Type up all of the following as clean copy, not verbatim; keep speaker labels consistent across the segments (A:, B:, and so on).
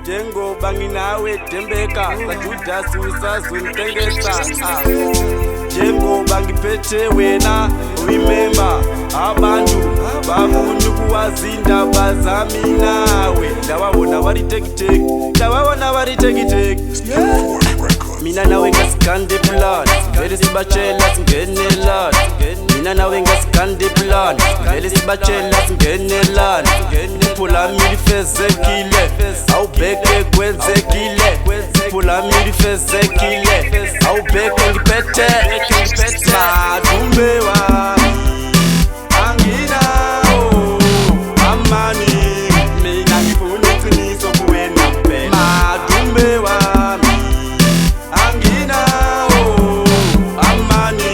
A: Jengo banginawe Tembeka Sajudas usazonitengesa Jengo bangiphethe wena remember abantu bafuna ukuwazinda bazami nawe ndawabona bari take mina nawe ngasikande plan vele sibachela singenelana mina nawe ngasikande plan vele sibachela singenelana phula mili fezekile awubheke kwenzekile phula mili fezekile awubheke ngiphethe madumbe wami anginawo amani mina ngifuna iqiniso kuwena kuphela madumbe wami anginawo amani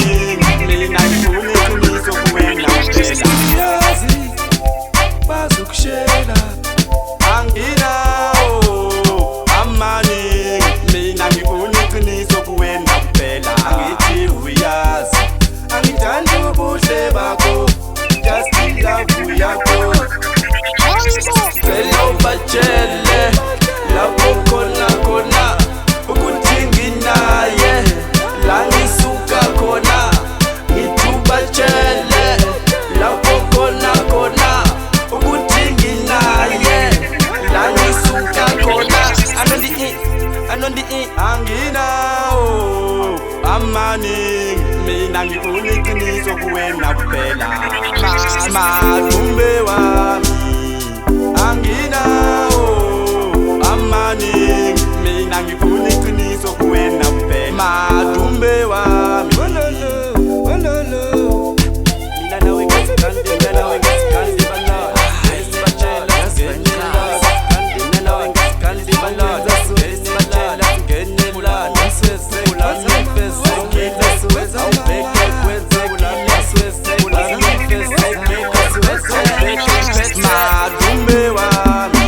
A: mina ngifuna iqiniso kuwena kuphela yazi bazokushela anginawo amani mina ngifuna iqiniso kuwena kuphela angithi uyazi angithandi ubuhle bakho just love yakho cela ubatshele lapho khona ukuthi nginaye la ngisuka khona ngithi ubatshele lapho khona ukuthi nginaye la ngisuka khona anginawo amani mina ngifuna iqiniso kuwena kuphela madumbe wami anginawo amani mina ngifuna iqiniso kuwena kuphela madumbe wami mina nawe ngasikande balala sibachela singenelana mina nawe ngasikande balala sibachela singenelana madumbe wami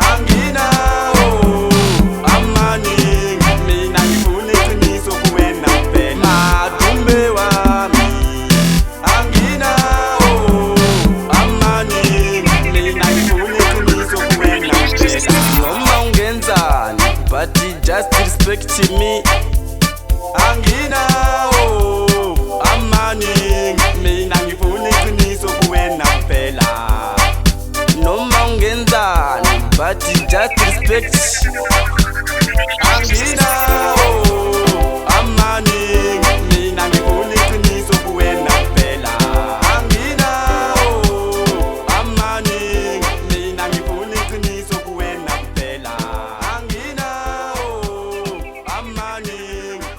A: anginawo amani mina ngifuna iqiniso kuwena kuphela madumbe wami anginawo amani mina ngifuna iqiniso kuwena kuphela noma ungenzani but just respect me anginawo amani mina ngifuna iqiniso kuwena kuphela noma ungenzani but just respect anginawo amani mina ngifuna iqiniso kuwena kuphela anginawo amani mina ngifuna iqiniso kuwena kuphela anginawo amani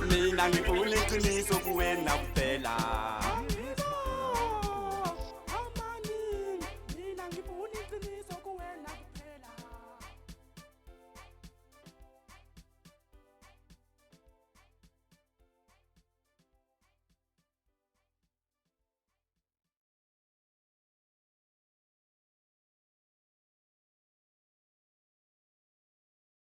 A: mina ngifuna iqiniso kuwena kuphela